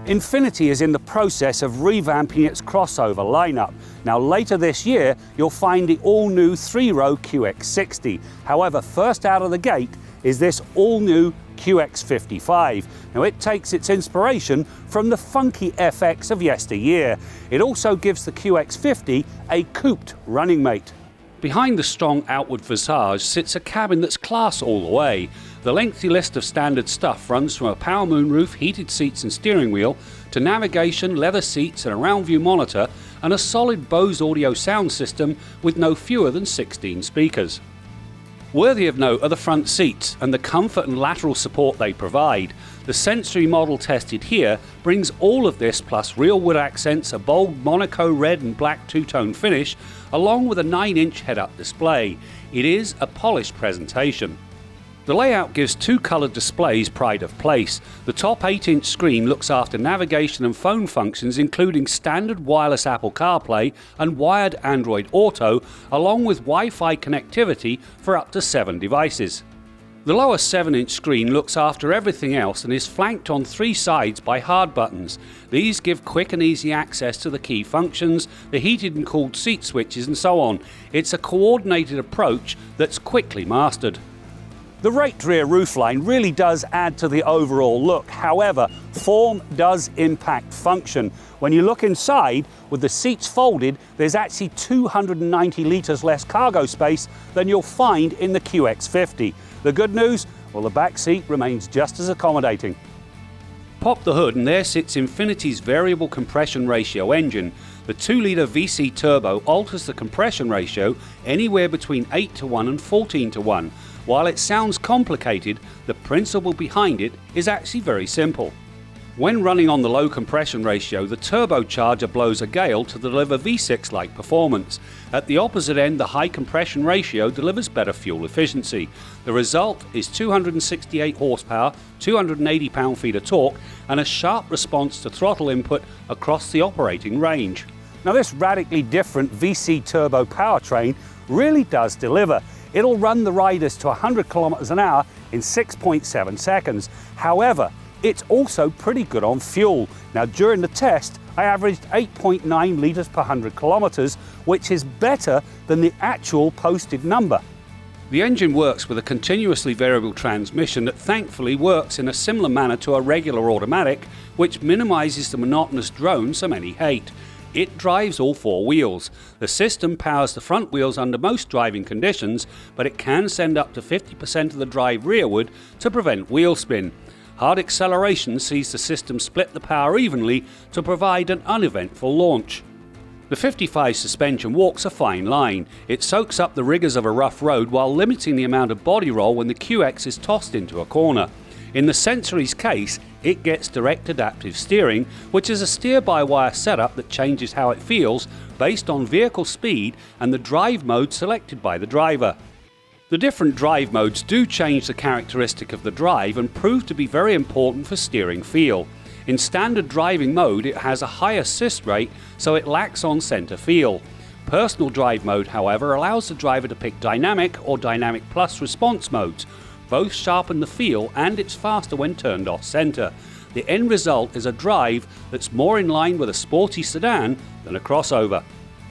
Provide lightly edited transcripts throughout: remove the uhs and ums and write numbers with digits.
Infiniti is in the process of revamping its crossover lineup. Now later this year, you'll find the all-new 3-row QX60. However, first out of the gate is this all-new QX55. Now it takes its inspiration from the funky FX of yesteryear. It also gives the QX50 a couped running mate. Behind the strong outward visage sits a cabin that's class all the way. The lengthy list of standard stuff runs from a power moonroof, heated seats and steering wheel, to navigation, leather seats and a round view monitor, and a solid Bose audio sound system with no fewer than 16 speakers. Worthy of note are the front seats and the comfort and lateral support they provide. The Sensory model tested here brings all of this plus real wood accents, a bold Monaco red and black two-tone finish, along with a 9-inch head-up display. It is a polished presentation. The layout gives two coloured displays pride of place. The top 8-inch screen looks after navigation and phone functions, including standard wireless Apple CarPlay and wired Android Auto, along with Wi-Fi connectivity for up to 7 devices. The lower 7-inch screen looks after everything else and is flanked on 3 sides by hard buttons. These give quick and easy access to the key functions, the heated and cooled seat switches and so on. It's a coordinated approach that's quickly mastered. The raked rear roofline really does add to the overall look. However, form does impact function. When you look inside, with the seats folded, there's actually 290 litres less cargo space than you'll find in the QX50. The good news? Well, the back seat remains just as accommodating. Pop the hood and there sits Infiniti's variable compression ratio engine. The 2-litre VC turbo alters the compression ratio anywhere between 8:1 and 14:1. While it sounds complicated, the principle behind it is actually very simple. When running on the low compression ratio, the turbocharger blows a gale to deliver V6-like performance. At the opposite end, the high compression ratio delivers better fuel efficiency. The result is 268 horsepower, 280 pound-feet of torque, and a sharp response to throttle input across the operating range. Now this radically different VC turbo powertrain really does deliver. It'll run the riders to 100 kilometers an hour in 6.7 seconds. However, it's also pretty good on fuel. Now during the test, I averaged 8.9 litres per 100 kilometers, which is better than the actual posted number. The engine works with a continuously variable transmission that thankfully works in a similar manner to a regular automatic, which minimises the monotonous drone so many hate. It drives all 4 wheels. The system powers the front wheels under most driving conditions, but it can send up to 50% of the drive rearward to prevent wheel spin. Hard acceleration sees the system split the power evenly to provide an uneventful launch. The 55 suspension walks a fine line. It soaks up the rigours of a rough road while limiting the amount of body roll when the QX is tossed into a corner. In the Sensory's case, it gets direct adaptive steering, which is a steer-by-wire setup that changes how it feels based on vehicle speed and the drive mode selected by the driver. The different drive modes do change the characteristic of the drive and prove to be very important for steering feel. In standard driving mode, it has a high assist rate, so it lacks on-center feel. Personal drive mode, however, allows the driver to pick dynamic or dynamic plus response modes. Both sharpen the feel and it's faster when turned off-center. The end result is a drive that's more in line with a sporty sedan than a crossover.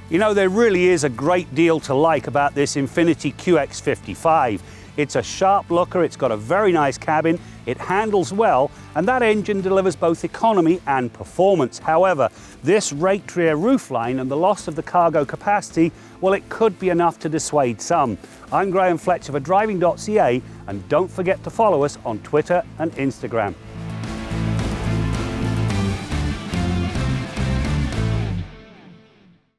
You know, there really is a great deal to like about this Infiniti QX55. It's a sharp looker, it's got a very nice cabin, it handles well, and that engine delivers both economy and performance. However, this raked rear roofline and the loss of the cargo capacity, well, it could be enough to dissuade some. I'm Graham Fletcher for Driving.ca, and don't forget to follow us on Twitter and Instagram.